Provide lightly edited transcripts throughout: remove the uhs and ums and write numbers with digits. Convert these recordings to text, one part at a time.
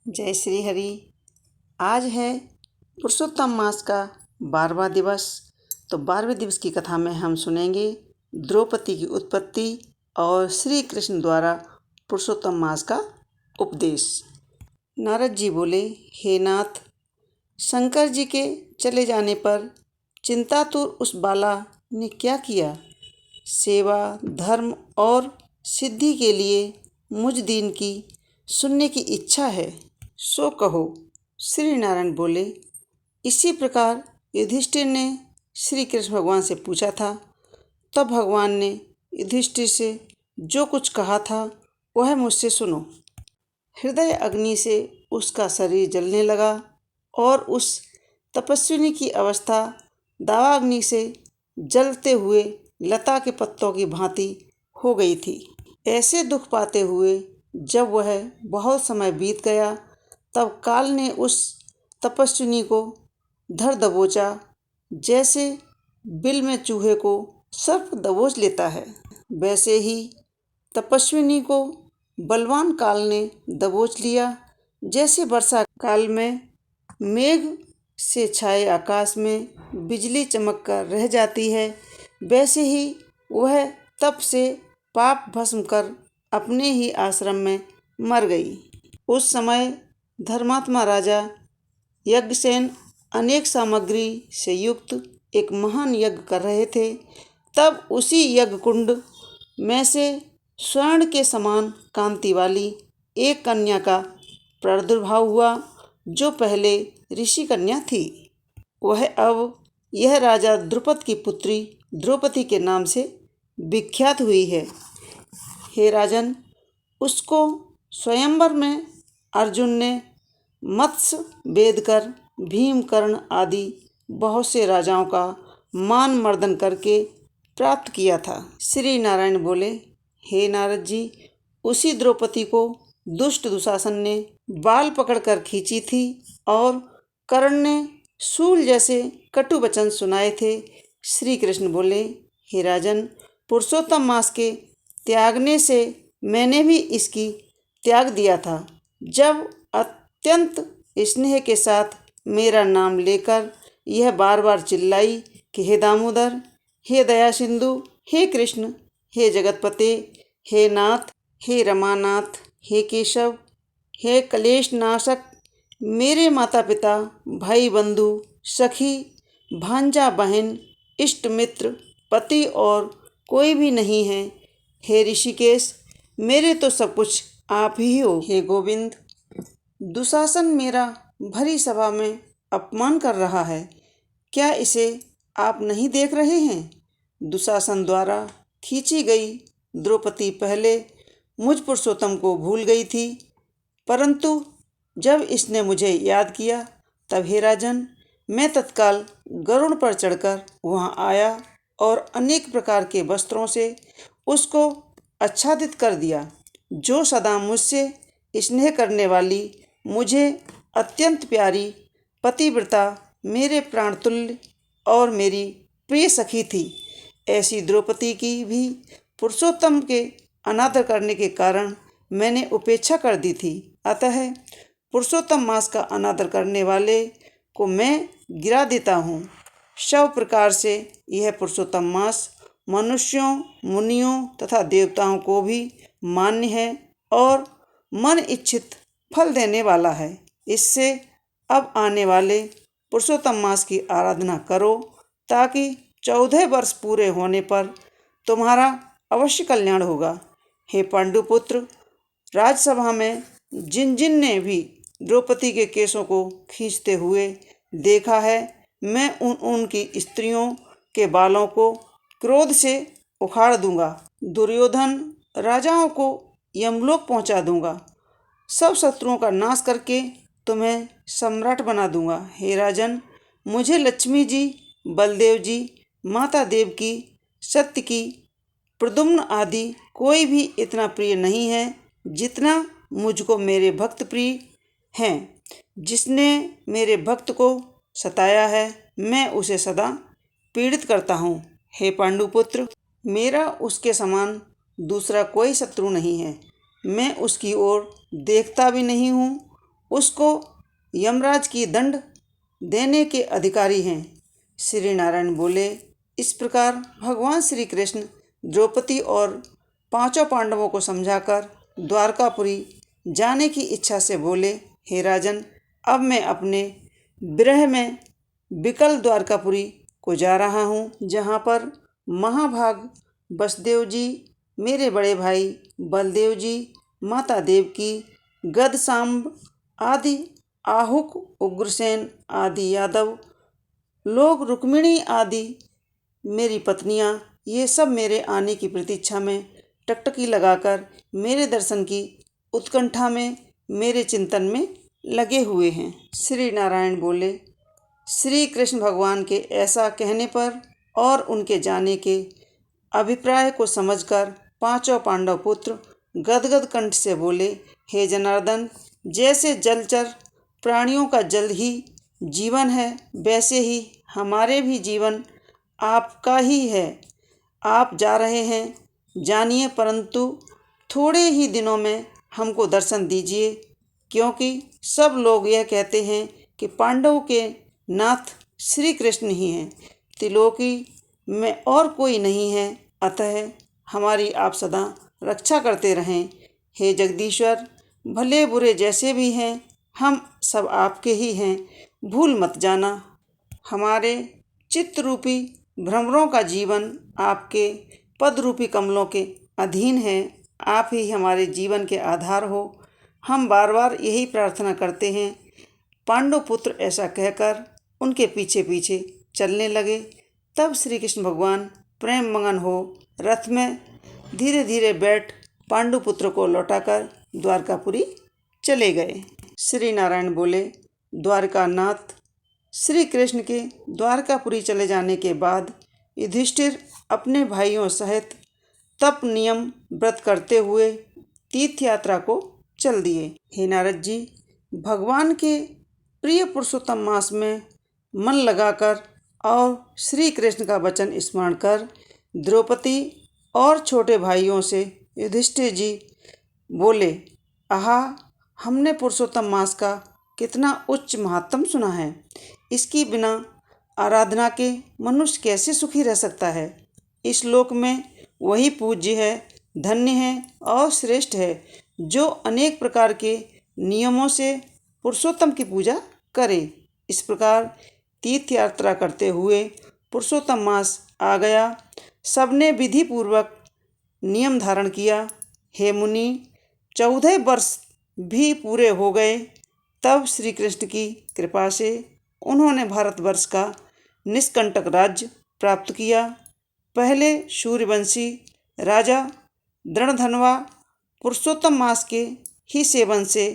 जय श्री हरि। आज है पुरुषोत्तम मास का 12वां दिवस। तो 12वें दिवस की कथा में हम सुनेंगे द्रौपदी की उत्पत्ति और श्री कृष्ण द्वारा पुरुषोत्तम मास का उपदेश। नारद जी बोले, हे नाथ, शंकर जी के चले जाने पर चिंतातुर उस बाला ने क्या किया? सेवा, धर्म और सिद्धि के लिए मुझ दीन की सुनने की इच्छा है, सो कहो। श्री नारायण बोले, इसी प्रकार युधिष्ठिर ने श्री कृष्ण भगवान से पूछा था। तब भगवान ने युधिष्ठिर से जो कुछ कहा था वह मुझसे सुनो। हृदय अग्नि से उसका शरीर जलने लगा और उस तपस्विनी की अवस्था दावाग्नि से जलते हुए लता के पत्तों की भांति हो गई थी। ऐसे दुख पाते हुए जब वह बहुत समय बीत गया, तब काल ने उस तपस्विनी को धर दबोचा, जैसे बिल में चूहे को सर्प दबोच लेता है। वैसे ही तपस्विनी को बलवान काल ने दबोच लिया। जैसे वर्षा काल में मेघ से छाए आकाश में बिजली चमक कर रह जाती है, वैसे ही वह तप से पाप भस्म कर अपने ही आश्रम में मर गई। उस समय धर्मात्मा राजा यज्ञसेन अनेक सामग्री से युक्त एक महान यज्ञ कर रहे थे। तब उसी यज्ञ कुंड में से स्वर्ण के समान कांति वाली एक कन्या का प्रादुर्भाव हुआ, जो पहले ऋषि कन्या थी। वह अब यह राजा द्रुपद की पुत्री द्रौपदी के नाम से विख्यात हुई है। हे राजन, उसको स्वयंवर में अर्जुन ने मत्स्य वेदकर, भीम, कर्ण आदि बहुत से राजाओं का मान मर्दन करके प्राप्त किया था। श्री नारायण बोले, हे नारद जी, उसी द्रौपदी को दुष्ट दुशासन ने बाल पकड़कर खींची थी और कर्ण ने शूल जैसे कटु वचन सुनाए थे। श्री कृष्ण बोले, हे राजन, पुरुषोत्तम मास के त्यागने से मैंने भी इसकी त्याग दिया था। जब अत्यंत स्नेह के साथ मेरा नाम लेकर यह बार बार चिल्लाई कि हे दामोदर, हे दया सिंधु, हे कृष्ण, हे जगतपते, हे नाथ, हे रमानाथ, हे केशव, हे कलेश नाशक, मेरे माता पिता, भाई बंधु, सखी, भांजा बहन, इष्ट मित्र, पति और कोई भी नहीं है। हे ऋषिकेश, मेरे तो सब कुछ आप ही हो। हे गोविंद, दुशासन मेरा भरी सभा में अपमान कर रहा है, क्या इसे आप नहीं देख रहे हैं? दुशासन द्वारा खींची गई द्रौपदी पहले मुझ पुरुषोत्तम को भूल गई थी, परंतु जब इसने मुझे याद किया, तब हे राजन, मैं तत्काल गरुड़ पर चढ़कर वहां आया और अनेक प्रकार के वस्त्रों से उसको आच्छादित कर दिया। जो सदा मुझसे स्नेह करने वाली, मुझे अत्यंत प्यारी पतिव्रता, मेरे प्राणतुल्य और मेरी प्रिय सखी थी, ऐसी द्रौपदी की भी पुरुषोत्तम के अनादर करने के कारण मैंने उपेक्षा कर दी थी। अतः पुरुषोत्तम मास का अनादर करने वाले को मैं गिरा देता हूँ। सब प्रकार से यह पुरुषोत्तम मास मनुष्यों, मुनियों तथा देवताओं को भी मान्य है और मन इच्छित फल देने वाला है। इससे अब आने वाले पुरुषोत्तम मास की आराधना करो, ताकि 14 वर्ष पूरे होने पर तुम्हारा अवश्य कल्याण होगा। हे पांडुपुत्र, राजसभा में जिन जिन ने भी द्रौपदी के केशों को खींचते हुए देखा है, मैं उनकी स्त्रियों के बालों को क्रोध से उखाड़ दूंगा। दुर्योधन राजाओं को यमलोक पहुंचा दूंगा। सब शत्रुओं का नाश करके तुम्हें सम्राट बना दूंगा। हे राजन, मुझे लक्ष्मी जी, बलदेव जी, माता देवकी, सत्यकी, प्रद्युम्न आदि कोई भी इतना प्रिय नहीं है जितना मुझको मेरे भक्त प्रिय हैं। जिसने मेरे भक्त को सताया है, मैं उसे सदा पीड़ित करता हूँ। हे पांडुपुत्र, मेरा उसके समान दूसरा कोई शत्रु नहीं है। मैं उसकी ओर देखता भी नहीं हूँ उसको यमराज की दंड देने के अधिकारी हैं। श्री नारायण बोले। इस प्रकार भगवान श्री कृष्ण द्रौपदी और पांचों पांडवों को समझाकर द्वारकापुरी जाने की इच्छा से बोले, हे राजन, अब मैं अपने विरह में विकल द्वारकापुरी को जा रहा हूँ, जहाँ पर महाभाग वसुदेव जी, मेरे बड़े भाई बलदेव जी, माता देवकी, गदसाम्ब आदि आहुक, उग्रसेन आदि यादव लोग, रुक्मिणी आदि मेरी पत्नियां, ये सब मेरे आने की प्रतीक्षा में टकटकी लगाकर मेरे दर्शन की उत्कंठा में, मेरे चिंतन में लगे हुए हैं। श्री नारायण बोले। श्री कृष्ण भगवान के ऐसा कहने पर और उनके जाने के अभिप्राय को समझकर पांचों पांडव पुत्र गदगद कंठ से बोले, हे जनार्दन, जैसे जलचर प्राणियों का जल ही जीवन है, वैसे ही हमारे भी जीवन आपका ही है। आप जा रहे हैं, जानिए, परंतु थोड़े ही दिनों में हमको दर्शन दीजिए, क्योंकि सब लोग यह कहते हैं कि पांडवों के नाथ श्री कृष्ण ही हैं, त्रिलोकी में और कोई नहीं है, अतः हमारी आप सदा रक्षा करते रहें। हे जगदीश्वर, भले बुरे जैसे भी हैं, हम सब आपके ही हैं, भूल मत जाना। हमारे चित्त रूपी भ्रमरों का जीवन आपके पद रूपी कमलों के अधीन है। आप ही हमारे जीवन के आधार हो। हम बार बार यही प्रार्थना करते हैं। पांडव पुत्र ऐसा कहकर उनके पीछे पीछे चलने लगे। तब श्री कृष्ण भगवान प्रेम मगन हो रथ में धीरे धीरे बैठ पांडुपुत्र को लौटाकर द्वारकापुरी चले गए। श्री नारायण बोले। द्वारकानाथ श्री कृष्ण के द्वारकापुरी चले जाने के बाद युधिष्ठिर अपने भाइयों सहित तप नियम व्रत करते हुए तीर्थ यात्रा को चल दिए। हे नारद जी, भगवान के प्रिय पुरुषोत्तम मास में मन लगाकर और श्री कृष्ण का वचन स्मरण कर द्रौपदी और छोटे भाइयों से युधिष्ठिर जी बोले, आहा, हमने पुरुषोत्तम मास का कितना उच्च महात्म सुना है। इसकी बिना आराधना के मनुष्य कैसे सुखी रह सकता है। इस लोक में वही पूज्य है, धन्य है और श्रेष्ठ है, जो अनेक प्रकार के नियमों से पुरुषोत्तम की पूजा करे। इस प्रकार तीर्थ यात्रा करते हुए पुरुषोत्तम मास आ गया। सबने विधि पूर्वक नियम धारण किया। हे मुनि, 14 वर्ष भी पूरे हो गए। तब श्री कृष्ण की कृपा से उन्होंने भारतवर्ष का निष्कंटक राज्य प्राप्त किया। पहले सूर्यवंशी राजा दृढ़धनवा पुरुषोत्तम मास के ही सेवन से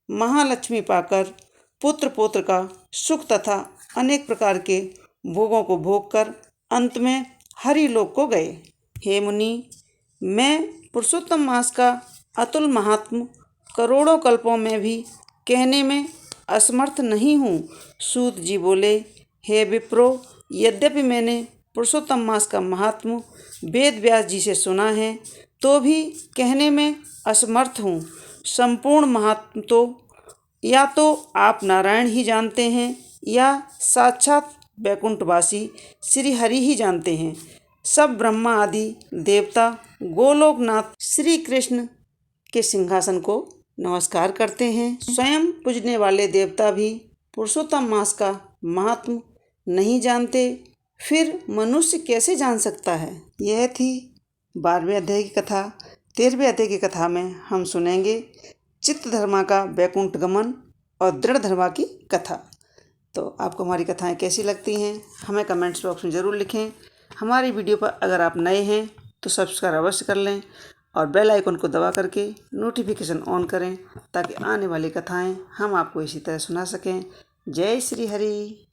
महालक्ष्मी पाकर पुत्र पौत्र का सुख तथा अनेक प्रकार के भोगों को भोग कर अंत में हरिलोक को गए। हे मुनि, मैं पुरुषोत्तम मास का अतुल महात्म करोड़ों कल्पों में भी कहने में असमर्थ नहीं हूँ। सूत जी बोले, हे विप्रो, यद्यपि मैंने पुरुषोत्तम मास का महात्म वेद व्यास जी से सुना है, तो भी कहने में असमर्थ हूँ। संपूर्ण महात्म तो या तो आप नारायण ही जानते हैं या साक्षात वैकुंठवासी श्री हरि ही जानते हैं। सब ब्रह्मा आदि देवता गोलोकनाथ श्री कृष्ण के सिंहासन को नमस्कार करते हैं। स्वयं पूजने वाले देवता भी पुरुषोत्तम मास का महात्म नहीं जानते, फिर मनुष्य कैसे जान सकता है। यह थी 12वें अध्याय की कथा। 13वें अध्याय की कथा में हम सुनेंगे चित्तधर्मा का वैकुंठ गमन और दृढ़धर्मा की कथा। तो आपको हमारी कथाएं कैसी लगती हैं, हमें कमेंट्स बॉक्स में ज़रूर लिखें। हमारी वीडियो पर अगर आप नए हैं तो सब्सक्राइब अवश्य कर लें और बेल आइकन को दबा करके नोटिफिकेशन ऑन करें, ताकि आने वाली कथाएं हम आपको इसी तरह सुना सकें। जय श्री हरि।